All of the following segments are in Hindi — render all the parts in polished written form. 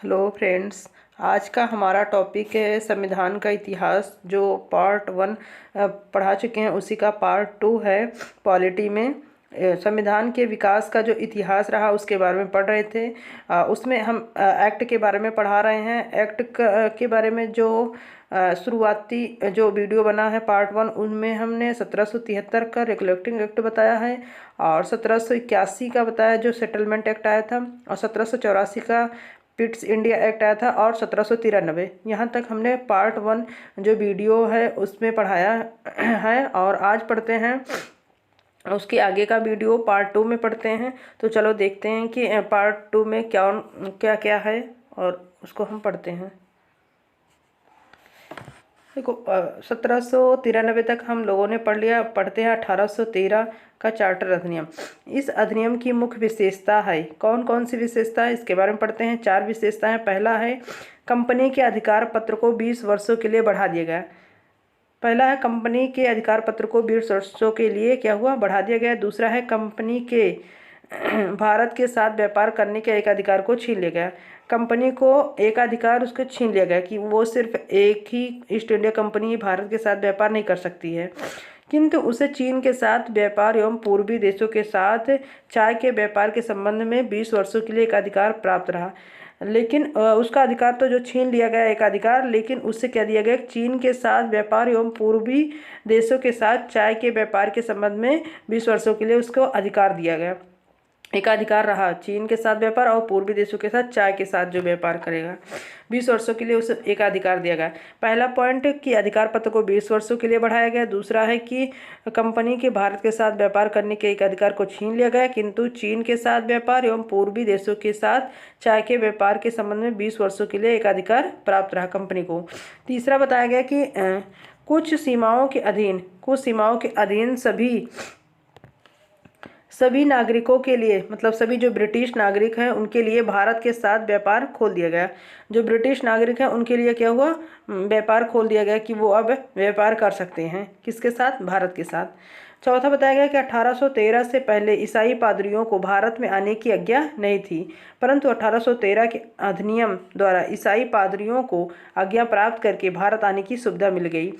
Hello friends. आज का हमारा टॉपिक है संविधान का इतिहास। जो पार्ट 1 पढ़ा चुके हैं उसी का पार्ट 2 है पॉलिटी में। संविधान के विकास का जो इतिहास रहा उसके बारे में पढ़ रहे थे। उसमें हम एक्ट के बारे में पढ़ा रहे हैं। एक्ट के बारे में जो शुरुआती जो वीडियो बना है पार्ट 1 उनमें हमने 1773 का रिकलेक्टिंग एक्ट बताया है और 1781 का बताया जो सेटलमेंट एक्ट आया था, और 1784 का पिट्स इंडिया एक्ट आया था, और 1793 यहाँ तक हमने पार्ट 1 जो वीडियो है उसमें पढ़ाया है। और आज पढ़ते हैं उसके आगे का वीडियो पार्ट 2 में पढ़ते हैं। तो चलो देखते हैं कि पार्ट 2 में क्या क्या क्या है और उसको हम पढ़ते हैं। देखो 1793 तक हम लोगों ने पढ़ लिया। पढ़ते हैं 1813 का चार्टर अधिनियम। इस अधिनियम की मुख्य विशेषता है, कौन कौन सी विशेषता है इसके बारे में पढ़ते हैं। 4 विशेषताएं। पहला है कंपनी के अधिकार पत्र को 20 वर्षों के लिए बढ़ा दिया गया। पहला है कंपनी के अधिकार पत्र को 20 वर्षों के लिए क्या हुआ, बढ़ा दिया गया। दूसरा है कंपनी के भारत के साथ व्यापार करने के एक अधिकार को छीन लिया गया। कंपनी को एक अधिकार उसको छीन लिया गया कि वो सिर्फ एक ही ईस्ट इंडिया कंपनी भारत के साथ व्यापार नहीं कर सकती है, किंतु उसे चीन के साथ व्यापार एवं पूर्वी देशों के साथ चाय के व्यापार के संबंध में 20 वर्षों के लिए एक अधिकार प्राप्त रहा। लेकिन उसका अधिकार तो जो छीन लिया गया एक अधिकार, लेकिन उससे क्या दिया गया, चीन के साथ व्यापार एवं पूर्वी देशों के साथ चाय के व्यापार के संबंध में 20 वर्षों के लिए उसको अधिकार दिया गया। एक अधिकार रहा चीन के साथ व्यापार और पूर्वी देशों के साथ चाय के साथ जो व्यापार करेगा 20 वर्षों के लिए उसे एक अधिकार दिया गया। पहला पॉइंट कि अधिकार पत्र को 20 वर्षों के लिए बढ़ाया गया। दूसरा है कि कंपनी के भारत के साथ व्यापार करने के एक अधिकार को छीन लिया गया, किंतु चीन के साथ व्यापार एवं पूर्वी देशों के साथ चाय के व्यापार के संबंध में 20 वर्षों के लिए एक अधिकार प्राप्त रहा कंपनी को। तीसरा बताया गया कि कुछ सीमाओं के अधीन सभी नागरिकों के लिए, मतलब सभी जो ब्रिटिश नागरिक हैं उनके लिए भारत के साथ व्यापार खोल दिया गया। जो ब्रिटिश नागरिक हैं उनके लिए क्या हुआ, व्यापार खोल दिया गया कि वो अब व्यापार कर सकते हैं किसके साथ, भारत के साथ। चौथा बताया गया कि 1813 से पहले ईसाई पादरियों को भारत में आने की आज्ञा नहीं थी, परंतु 1813 के अधिनियम द्वारा ईसाई पादरियों को आज्ञा प्राप्त करके भारत आने की सुविधा मिल गई।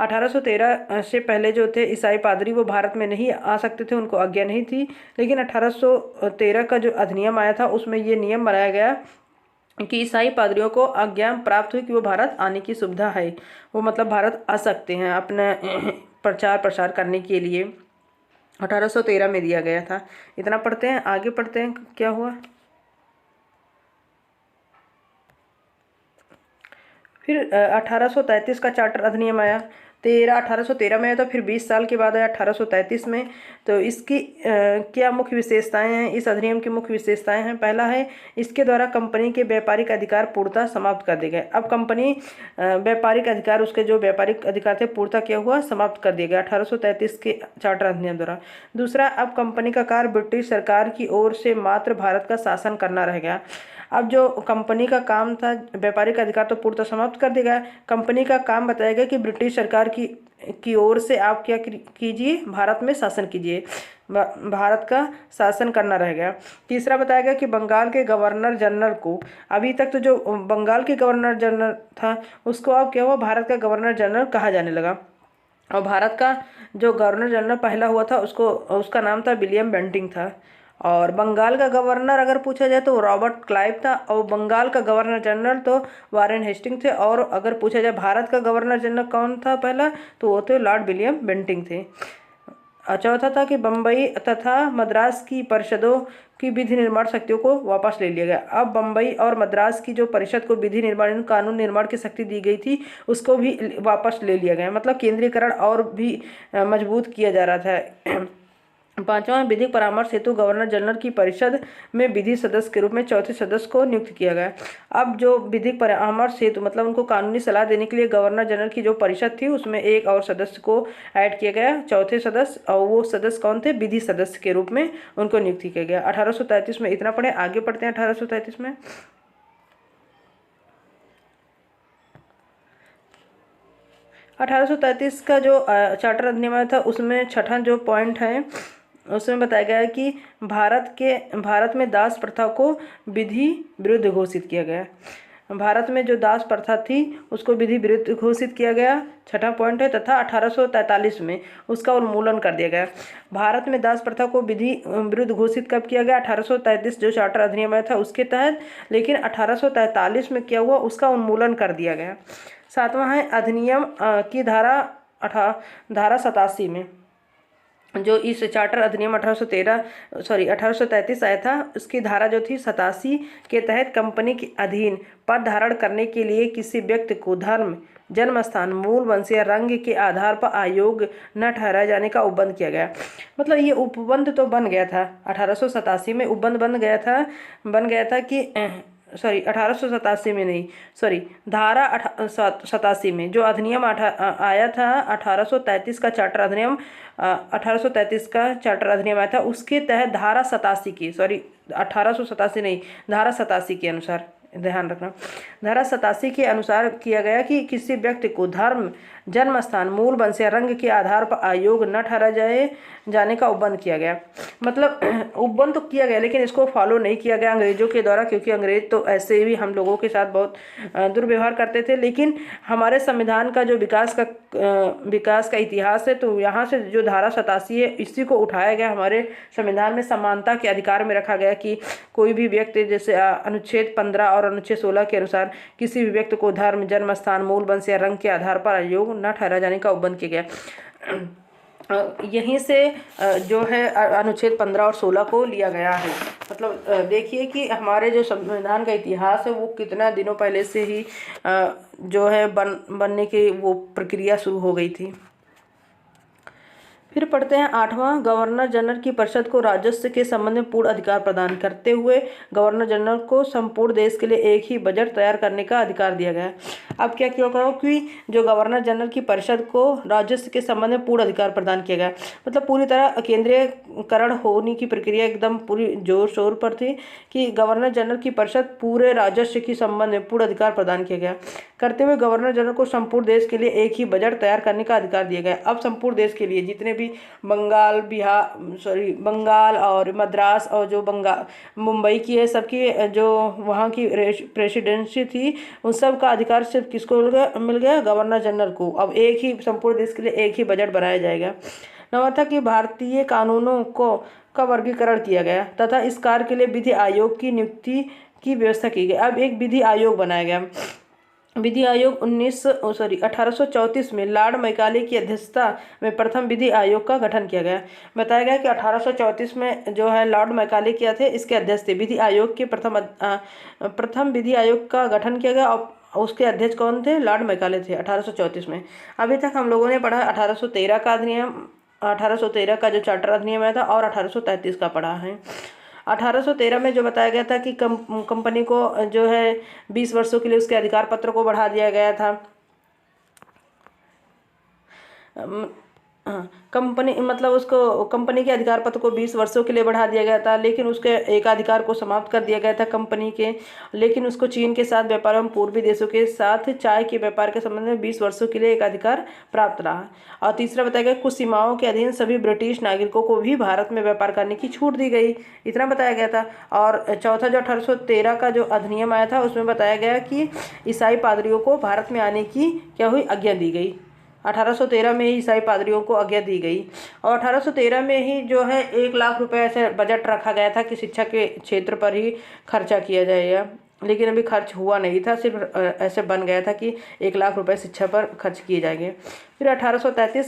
1813 से पहले जो थे ईसाई पादरी वो भारत में नहीं आ सकते थे, उनको आज्ञा नहीं थी। लेकिन 1813 का जो अधिनियम आया था उसमें ये नियम बनाया गया कि ईसाई पादरियों को आज्ञा प्राप्त हुई कि वो भारत आने की सुविधा है, वो मतलब भारत आ सकते हैं अपने प्रचार प्रसार करने के लिए। 1813 में दिया गया था। इतना पढ़ते हैं, आगे पढ़ते हैं क्या हुआ। फिर 1833 का चार्टर अधिनियम आया। 1813 में आया था, फिर 20 साल के बाद आया 1833 में। तो इसकी क्या मुख्य विशेषताएं हैं, इस अधिनियम की मुख्य विशेषताएं हैं। पहला है इसके द्वारा कंपनी के व्यापारिक अधिकार पूर्णतः समाप्त कर दिए गए। अब कंपनी व्यापारिक अधिकार, उसके जो व्यापारिक अधिकार थे पूर्णतः क्या हुआ, समाप्त कर दिया गया 1833 के चार्टर अधिनियम द्वारा। दूसरा, अब कंपनी का कार्य ब्रिटिश सरकार की ओर से मात्र भारत का शासन करना रह गया। अब जो कंपनी का काम था, व्यापारिक अधिकार तो पूर्णतः समाप्त कर दिया गया। कंपनी का काम बताया गया कि ब्रिटिश सरकार की ओर से आप क्या कीजिए, भारत में शासन कीजिए, भारत का शासन करना रह गया। तीसरा बताया गया कि बंगाल के गवर्नर जनरल को, अभी तक तो जो बंगाल के गवर्नर जनरल था उसको अब क्या हुआ, भारत का गवर्नर जनरल कहा जाने लगा। और भारत का जो गवर्नर जनरल पहला हुआ था उसका नाम था विलियम बेंटिंग था। और बंगाल का गवर्नर अगर पूछा जाए तो रॉबर्ट क्लाइव था, और बंगाल का गवर्नर जनरल तो वारेन हेस्टिंग थे। और अगर पूछा जाए भारत का गवर्नर जनरल कौन था पहला, तो वो थे लॉर्ड विलियम बेंटिंग थे। चौथा था कि बम्बई तथा मद्रास की परिषदों की विधि निर्माण शक्तियों को वापस ले लिया गया। अब बम्बई और मद्रास की जो परिषद को विधि निर्माण, कानून निर्माण की शक्ति दी गई थी, उसको भी वापस ले लिया गया। मतलब केंद्रीकरण और भी मजबूत किया जा रहा था। पांचवा, विधिक परामर्श हेतु गवर्नर जनरल की परिषद में विधि सदस्य के रूप में चौथे सदस्य को नियुक्त किया गया। अब जो विधिक परामर्श हेतु, मतलब उनको कानूनी सलाह देने के लिए गवर्नर जनरल की जो परिषद थी उसमें एक और सदस्य को ऐड किया गया, चौथे सदस्य, और वो सदस्य कौन थे, विधि सदस्य के रूप में उनको नियुक्त किया गया। 1833 में इतना पढ़े, आगे पढ़ते हैं 1833 में। 1833 का जो चार्टर अधिनियम आया था उसमें छठा जो पॉइंट है उसमें बताया गया है कि भारत में दास प्रथा को विधि विरुद्ध घोषित किया गया। भारत में जो दास प्रथा थी उसको विधि विरुद्ध घोषित किया गया, छठा पॉइंट है। तथा 1843 में उसका उन्मूलन कर दिया गया। भारत में दास प्रथा को विधि विरुद्ध घोषित कब किया गया? 1833 जो चार्टर अधिनियम आया था उसके तहत। लेकिन 1843 में क्या हुआ? उसका उन्मूलन कर दिया गया। सातवां है अधिनियम की धारा 87 में, जो इस चार्टर अधिनियम 1833 आया था, उसकी धारा जो थी 87 के तहत कंपनी के अधीन पद धारण करने के लिए किसी व्यक्ति को धर्म, जन्म स्थान, मूल वंश या रंग के आधार पर अयोग्य न ठहराए जाने का उपबंध किया गया। मतलब ये उपबंध तो बन गया था 1887 में, उपबंध बन गया था कि 1887 में नहीं, धारा 87 में जो अधिनियम आया था 1833 का चार्टर अधिनियम, 1833 का चार्टर अधिनियम आया था, उसके तहत धारा 87 की 1887 नहीं, धारा 87 के अनुसार, ध्यान रखना, धारा 87 के अनुसार किया गया कि किसी व्यक्ति को धर्म, जन्म स्थान, मूल वंश या रंग के आधार पर अयोग्य न ठहरा जाने का उपबंध किया गया। मतलब उपबंध तो किया गया लेकिन इसको फॉलो नहीं किया गया अंग्रेजों के द्वारा, क्योंकि अंग्रेज तो ऐसे भी हम लोगों के साथ बहुत दुर्व्यवहार करते थे। लेकिन हमारे संविधान का जो विकास का इतिहास है, तो यहाँ से जो धारा 87 है इसी को उठाया गया। हमारे संविधान में समानता के अधिकार में रखा गया कि कोई भी व्यक्ति, जैसे अनुच्छेद 15 और अनुच्छेद 16 के अनुसार किसी भी व्यक्ति को धर्म, जन्म स्थान, मूल वंश या रंग के आधार पर अयोग्य न ठहरा जाने का उपबंध किया गया। यहीं से जो है अनुच्छेद 15 और 16 को लिया गया है। मतलब देखिए कि हमारे जो संविधान का इतिहास है वो कितना दिनों पहले से ही जो है बनने की वो प्रक्रिया शुरू हो गई थी। फिर पढ़ते हैं 8वां, गवर्नर जनरल की परिषद को राजस्व के संबंध में पूर्ण अधिकार प्रदान करते हुए गवर्नर जनरल को संपूर्ण देश के लिए एक ही बजट तैयार करने का अधिकार दिया गया है। अब क्या क्यों करो कि जो गवर्नर जनरल की परिषद को राजस्व के संबंध में पूर्ण अधिकार प्रदान किया गया, मतलब पूरी तरह केंद्रीयकरण होने की प्रक्रिया एकदम पूरी जोर शोर पर थी कि गवर्नर जनरल की परिषद पूरे राजस्व के संबंध में पूर्ण अधिकार प्रदान किया गया करते हुए गवर्नर जनरल को संपूर्ण देश के लिए एक ही बजट तैयार करने का अधिकार दिया गया। अब संपूर्ण देश के लिए जितने भी बंगाल और मद्रास और जो मुंबई की है, सबकी जो वहाँ की प्रेसिडेंसी थी, उन सब का अधिकार सिर्फ किसको मिल गया? गवर्नर जनरल को। अब एक ही संपूर्ण देश के लिए एक ही बजट बनाया जाएगा। नवा था कि भारतीय कानूनों का वर्गीकरण किया गया तथा इस कार्य के लिए विधि आयोग की नियुक्ति की व्यवस्था की गई। अब एक विधि आयोग बनाया गया। विधि आयोग 1834 में लॉर्ड मैकाले की अध्यक्षता में प्रथम विधि आयोग का गठन किया गया। बताया गया कि 1834 में जो है लॉर्ड मैकाले किया थे, इसके अध्यक्ष थे। विधि आयोग के प्रथम विधि आयोग का गठन किया गया और उसके अध्यक्ष कौन थे? लॉर्ड मैकाले थे 1834 में। अभी तक हम लोगों ने पढ़ा 1813 का अधिनियम, 1813 का जो चार्टर अधिनियम आया था, और 1833 का पढ़ा है। 1813 में जो बताया गया था कि कंपनी को जो है 20 वर्षों के लिए उसके अधिकार पत्र को बढ़ा दिया गया था। कंपनी मतलब उसको कंपनी के अधिकार पत्र को 20 वर्षों के लिए बढ़ा दिया गया था, लेकिन उसके एकाधिकार को समाप्त कर दिया गया था कंपनी के। लेकिन उसको चीन के साथ व्यापार एवं पूर्वी देशों के साथ चाय के व्यापार के संबंध में 20 वर्षों के लिए एकाधिकार प्राप्त रहा। और तीसरा बताया गया कुछ सीमाओं के अधीन सभी ब्रिटिश नागरिकों को भी भारत में व्यापार करने की छूट दी गई, इतना बताया गया था। और चौथा जो 1813 का जो अधिनियम आया था उसमें बताया गया कि ईसाई पादरियों को भारत में आने की क्या हुई? आज्ञा दी गई। 1813 में ही ईसाई पादरियों को आज्ञा दी गई। और 1813 में ही जो है 1 लाख रुपए ऐसे बजट रखा गया था कि शिक्षा के क्षेत्र पर ही खर्चा किया जाएगा, लेकिन अभी खर्च हुआ नहीं था, सिर्फ ऐसे बन गया था कि 1 लाख रुपए शिक्षा पर खर्च किए जाएंगे। फिर 1833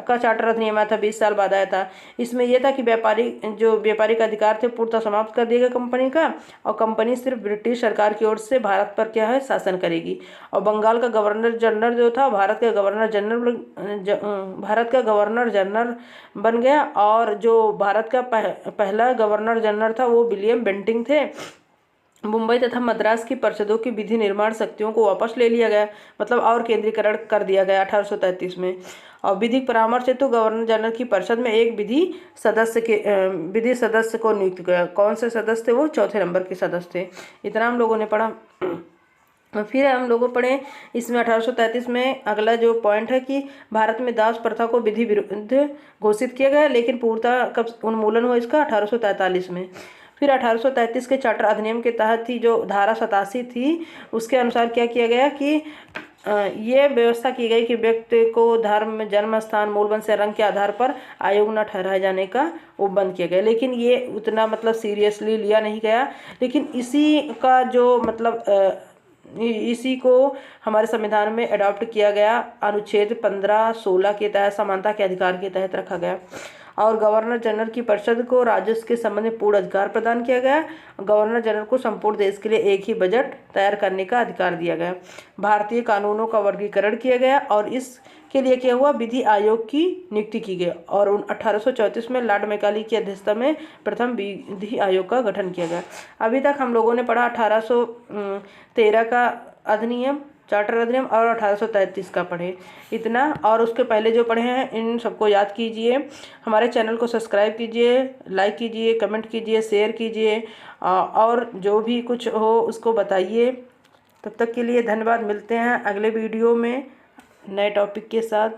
का चार्टर अधिनियम आया था, 20 साल बाद आया था। इसमें यह था कि व्यापारिक अधिकार थे पूर्णतः समाप्त कर दिएगा कंपनी का, और कंपनी सिर्फ ब्रिटिश सरकार की ओर से भारत पर क्या है? शासन करेगी। और बंगाल का गवर्नर जनरल जो था भारत का गवर्नर जनरल बन गया। और जो भारत का पहला गवर्नर जनरल था वो विलियम बेंटिंग थे। मुंबई तथा मद्रास की परिषदों की विधि निर्माण शक्तियों को वापस ले लिया गया, मतलब और केंद्रीकरण कर दिया गया 1833 में। और विधिक परामर्श से तो गवर्नर जनरल की परिषद में एक विधि सदस्य को नियुक्त किया। कौन से सदस्य थे? वो चौथे नंबर के सदस्य थे। इतना हम लोगों ने पढ़ा। फिर हम लोगों पढ़े इसमें 1833 में अगला जो पॉइंट है कि भारत में दास प्रथा को विधि विरुद्ध घोषित किया गया, लेकिन पूर्णतः कब उन्मूलन हुआ इसका? 1843 में। फिर 1833 के चार्टर अधिनियम के तहत थी जो धारा 87 थी, उसके अनुसार क्या किया गया कि ये व्यवस्था की गई कि व्यक्ति को धर्म, जन्म स्थान, मूल वंश या रंग के आधार पर आयोग न ठहराए जाने का वो बंद किया गया। लेकिन ये उतना मतलब सीरियसली लिया नहीं गया। लेकिन इसी का जो मतलब इसी को हमारे संविधान में अडॉप्ट किया गया, अनुच्छेद 15-16 के तहत समानता के अधिकार के तहत रखा गया। और गवर्नर जनरल की परिषद को राजस्व के संबंध में पूर्ण अधिकार प्रदान किया गया। गवर्नर जनरल को संपूर्ण देश के लिए एक ही बजट तैयार करने का अधिकार दिया गया। भारतीय कानूनों का वर्गीकरण किया गया और इसके लिए क्या हुआ? विधि आयोग की नियुक्ति की गई और 1834 में लॉर्ड मैकाले की अध्यक्षता में प्रथम विधि आयोग का गठन किया गया। अभी तक हम लोगों ने पढ़ा 1813 का अधिनियम, चार्टर अधिनियम, और 1833 का पढ़े इतना। और उसके पहले जो पढ़े हैं इन सबको याद कीजिए। हमारे चैनल को सब्सक्राइब कीजिए, लाइक कीजिए, कमेंट कीजिए, शेयर कीजिए और जो भी कुछ हो उसको बताइए। तब तक के लिए धन्यवाद। मिलते हैं अगले वीडियो में नए टॉपिक के साथ।